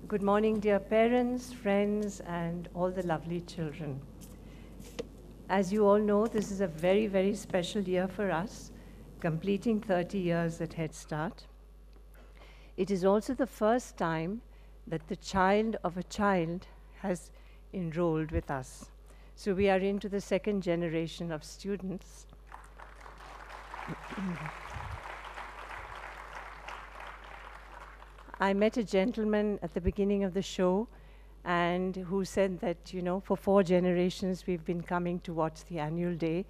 Good morning, dear parents, friends, and all the lovely children. As you all know, this is a very, very special year for us, completing 30 years at Head Start. It is also the first time that the child of a child has enrolled with us. So we are into the second generation of students. I met a gentleman at the beginning of the show and who said that, for 4 generations we've been coming to watch the annual day.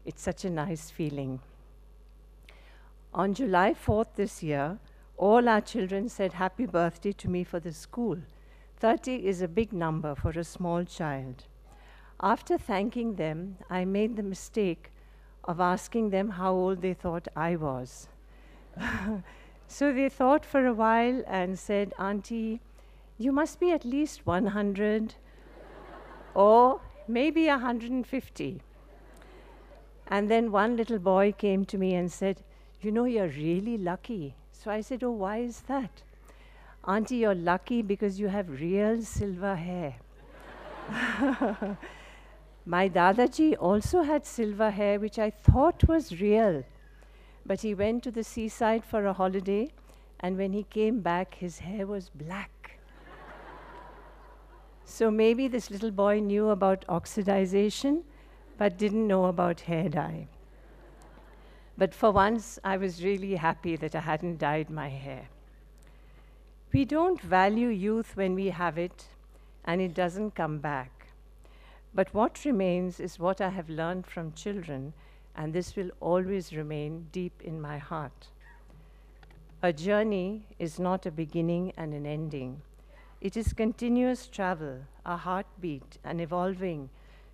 It's such a nice feeling. On July 4th this year, all our children said happy birthday to me for the school. 30 is a big number for a small child. After thanking them, I made the mistake of asking them how old they thought I was. So they thought for a while and said, "Auntie, you must be at least 100 or maybe 150. And then one little boy came to me and said, "You're really lucky." So I said, "Oh, why is that?" "Auntie, you're lucky because you have real silver hair." My Dadaji also had silver hair, which I thought was real. But he went to the seaside for a holiday, and when he came back, his hair was black. So maybe this little boy knew about oxidization, but didn't know about hair dye. But for once, I was really happy that I hadn't dyed my hair. We don't value youth when we have it, and it doesn't come back. But what remains is what I have learned from children, and this will always remain deep in my heart. A journey is not a beginning and an ending. It is continuous travel, a heartbeat, and evolving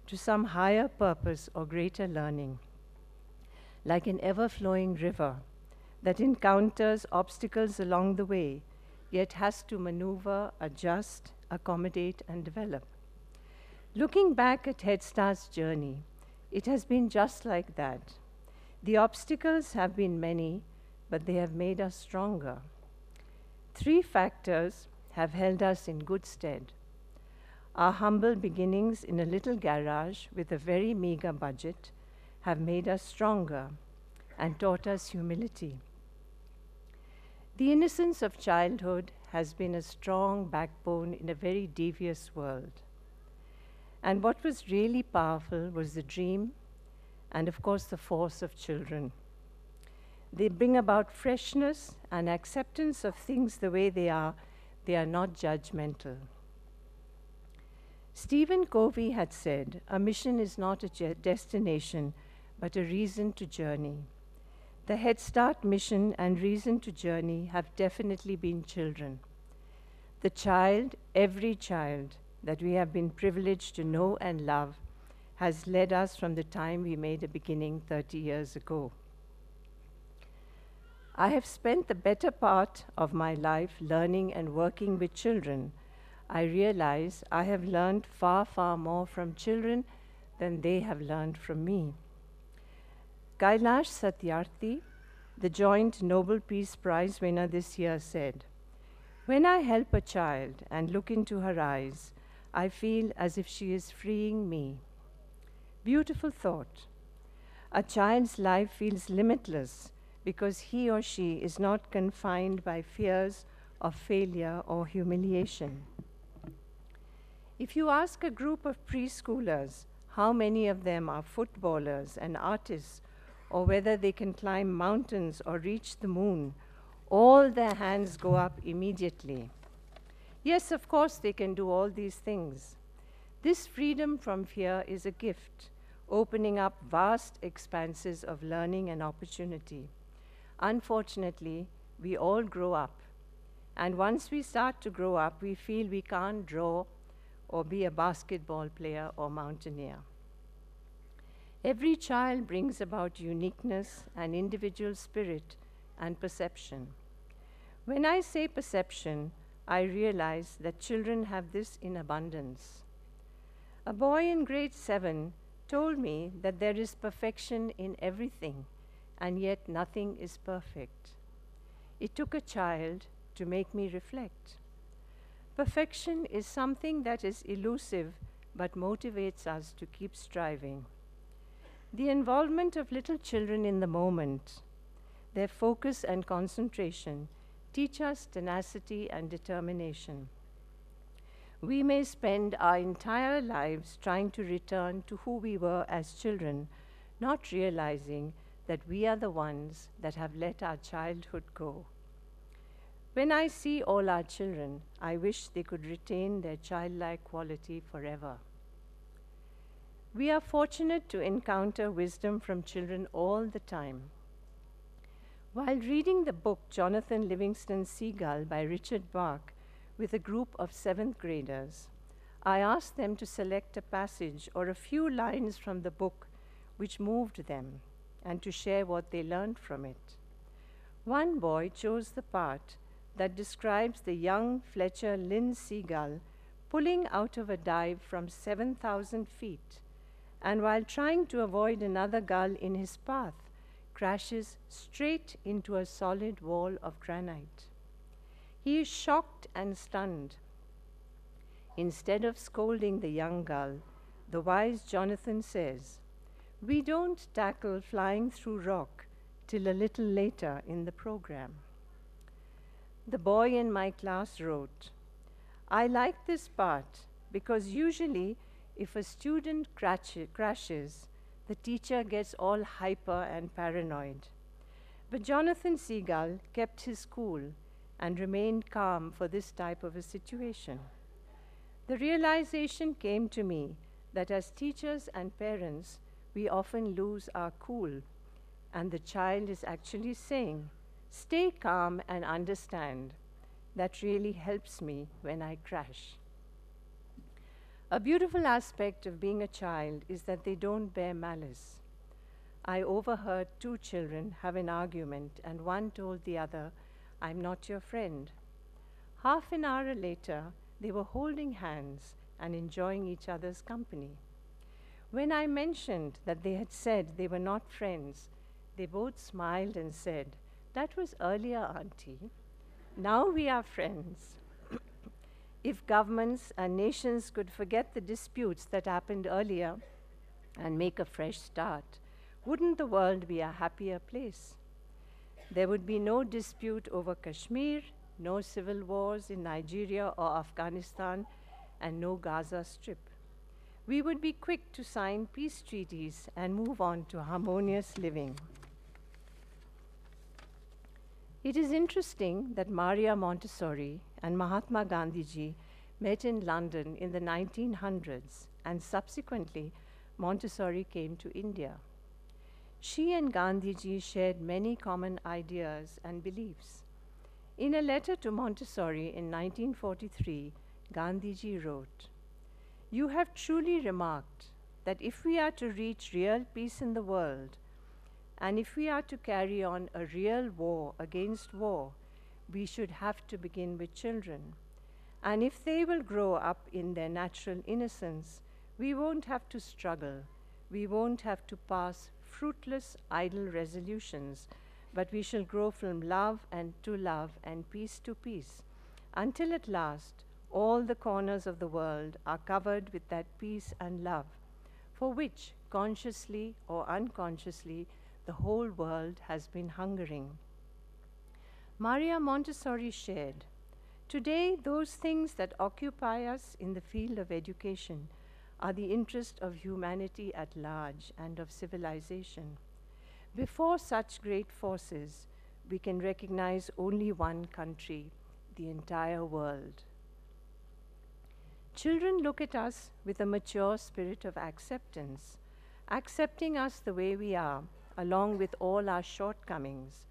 to some higher purpose or greater learning. Like an ever-flowing river that encounters obstacles along the way, yet has to maneuver, adjust, accommodate, and develop. Looking back at Head Start's journey, it has been just like that. The obstacles have been many, but they have made us stronger. 3 factors have held us in good stead. Our humble beginnings in a little garage with a very meager budget have made us stronger and taught us humility. The innocence of childhood has been a strong backbone in a very devious world. And what was really powerful was the dream and, of course, the force of children. They bring about freshness and acceptance of things the way they are not judgmental. Stephen Covey had said, "A mission is not a destination, but a reason to journey." The Head Start mission and reason to journey have definitely been children. The child, every child, that we have been privileged to know and love has led us from the time we made a beginning 30 years ago. I have spent the better part of my life learning and working with children. I realize I have learned far, far more from children than they have learned from me. Kailash Satyarthi, the joint Nobel Peace Prize winner this year, said, "When I help a child and look into her eyes, I feel as if she is freeing me." Beautiful thought. A child's life feels limitless because he or she is not confined by fears of failure or humiliation. If you ask a group of preschoolers how many of them are footballers and artists, or whether they can climb mountains or reach the moon, all their hands go up immediately. Yes, of course, they can do all these things. This freedom from fear is a gift, opening up vast expanses of learning and opportunity. Unfortunately, we all grow up. And once we start to grow up, we feel we can't draw or be a basketball player or mountaineer. Every child brings about uniqueness and individual spirit and perception. When I say perception, I realize that children have this in abundance. A boy in grade 7 told me that there is perfection in everything, and yet nothing is perfect. It took a child to make me reflect. Perfection is something that is elusive but motivates us to keep striving. The involvement of little children in the moment, their focus and concentration, teach us tenacity and determination. We may spend our entire lives trying to return to who we were as children, not realizing that we are the ones that have let our childhood go. When I see all our children, I wish they could retain their childlike quality forever. We are fortunate to encounter wisdom from children all the time. While reading the book Jonathan Livingston Seagull by Richard Bach with a group of seventh graders, I asked them to select a passage or a few lines from the book which moved them and to share what they learned from it. One boy chose the part that describes the young Fletcher Lynn seagull pulling out of a dive from 7,000 feet, and while trying to avoid another gull in his path, crashes straight into a solid wall of granite. He is shocked and stunned. Instead of scolding the young gull, the wise Jonathan says, "We don't tackle flying through rock till a little later in the program." The boy in my class wrote, "I like this part because usually if a student crashes, the teacher gets all hyper and paranoid. But Jonathan Seagull kept his cool and remained calm for this type of a situation." The realization came to me that as teachers and parents, we often lose our cool, and the child is actually saying, "Stay calm and understand." That really helps me when I crash. A beautiful aspect of being a child is that they don't bear malice. I overheard two children have an argument, and one told the other, "I'm not your friend." Half an hour later, they were holding hands and enjoying each other's company. When I mentioned that they had said they were not friends, they both smiled and said, "That was earlier, Auntie. Now we are friends." If governments and nations could forget the disputes that happened earlier and make a fresh start, wouldn't the world be a happier place? There would be no dispute over Kashmir, no civil wars in Nigeria or Afghanistan, and no Gaza Strip. We would be quick to sign peace treaties and move on to harmonious living. It is interesting that Maria Montessori and Mahatma Gandhiji met in London in the 1900s, and subsequently Montessori came to India. She and Gandhiji shared many common ideas and beliefs. In a letter to Montessori in 1943, Gandhiji wrote, "You have truly remarked that if we are to reach real peace in the world, and if we are to carry on a real war against war, we should have to begin with children. And if they will grow up in their natural innocence, we won't have to struggle. We won't have to pass fruitless, idle resolutions, but we shall grow from love and to love and peace to peace, until at last all the corners of the world are covered with that peace and love, for which, consciously or unconsciously, the whole world has been hungering." Maria Montessori shared, "Today, those things that occupy us in the field of education are the interest of humanity at large and of civilization. Before such great forces, we can recognize only one country, the entire world." Children look at us with a mature spirit of acceptance, accepting us the way we are, along with all our shortcomings.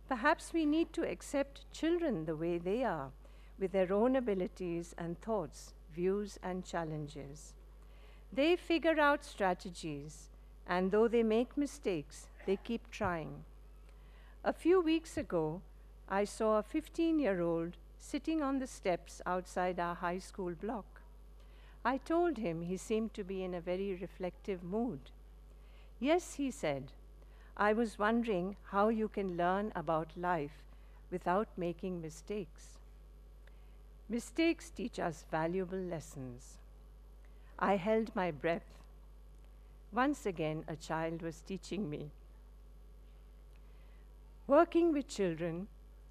Perhaps we need to accept children the way they are, with their own abilities and thoughts, views and challenges. They figure out strategies, and though they make mistakes, they keep trying. A few weeks ago, I saw a 15-year-old sitting on the steps outside our high school block. I told him he seemed to be in a very reflective mood. "Yes," he said, "I was wondering how you can learn about life without making mistakes." Mistakes teach us valuable lessons. I held my breath. Once again, a child was teaching me. Working with children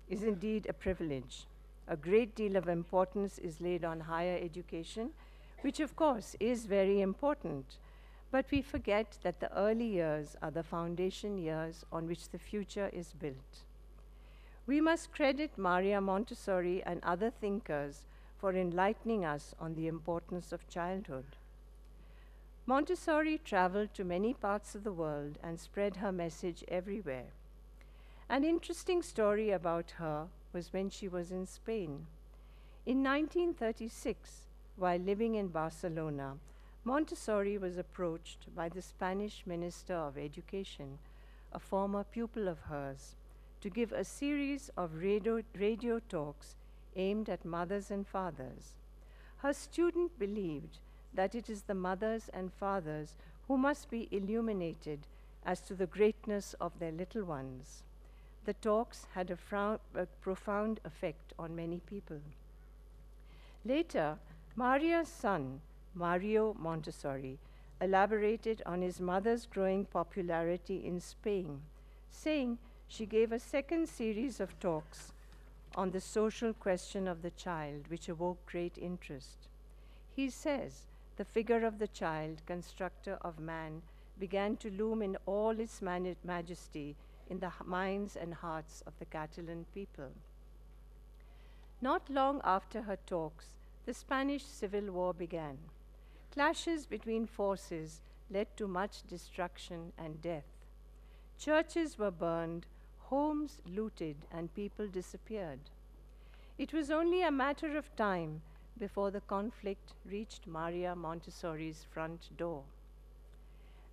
is indeed a privilege. A great deal of importance is laid on higher education, which of course is very important. But we forget that the early years are the foundation years on which the future is built. We must credit Maria Montessori and other thinkers for enlightening us on the importance of childhood. Montessori traveled to many parts of the world and spread her message everywhere. An interesting story about her was when she was in Spain. In 1936, while living in Barcelona, Montessori was approached by the Spanish Minister of Education, a former pupil of hers, to give a series of radio talks aimed at mothers and fathers. Her student believed that it is the mothers and fathers who must be illuminated as to the greatness of their little ones. The talks had a profound effect on many people. Later, Maria's son, Mario Montessori, elaborated on his mother's growing popularity in Spain, saying she gave a second series of talks on the social question of the child, which awoke great interest. He says, the figure of the child, constructor of man, began to loom in all its majesty in the minds and hearts of the Catalan people. Not long after her talks, the Spanish Civil War began. Clashes between forces led to much destruction and death. Churches were burned, homes looted, and people disappeared. It was only a matter of time before the conflict reached Maria Montessori's front door.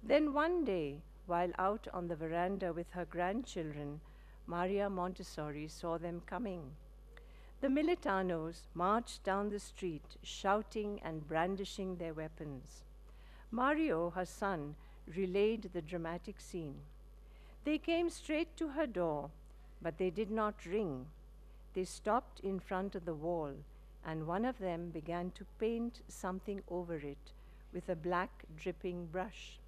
Then one day, while out on the veranda with her grandchildren, Maria Montessori saw them coming. The Militanos marched down the street, shouting and brandishing their weapons. Mario, her son, relayed the dramatic scene. They came straight to her door, but they did not ring. They stopped in front of the wall, and one of them began to paint something over it with a black dripping brush.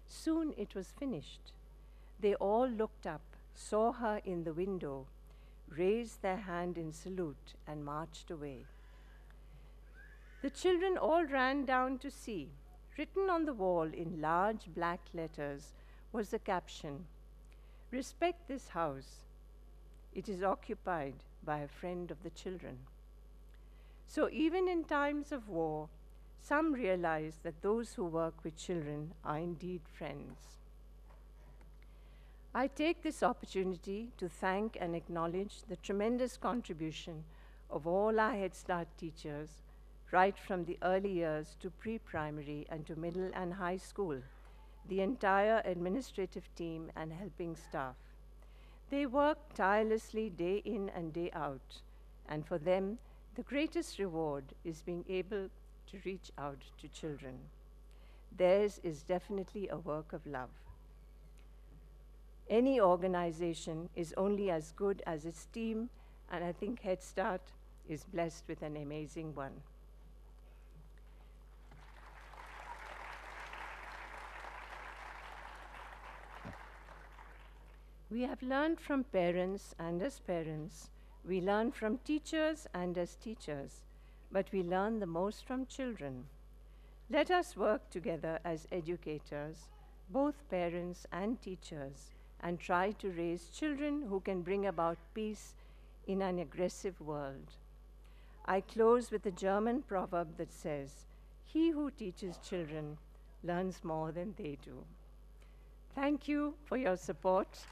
Soon it was finished. They all looked up, saw her in the window, raised their hand in salute, and marched away. The children all ran down to see. Written on the wall in large black letters was the caption, "Respect this house. It is occupied by a friend of the children." So even in times of war, some realize that those who work with children are indeed friends. I take this opportunity to thank and acknowledge the tremendous contribution of all our Head Start teachers, right from the early years to pre-primary and to middle and high school, the entire administrative team and helping staff. They work tirelessly day in and day out, and for them, the greatest reward is being able to reach out to children. Theirs is definitely a work of love. Any organization is only as good as its team, and I think Head Start is blessed with an amazing one. We have learned from parents, and as parents, we learn from teachers and as teachers, but we learn the most from children. Let us work together as educators, both parents and teachers, and try to raise children who can bring about peace in an aggressive world. I close with a German proverb that says, "He who teaches children learns more than they do." Thank you for your support.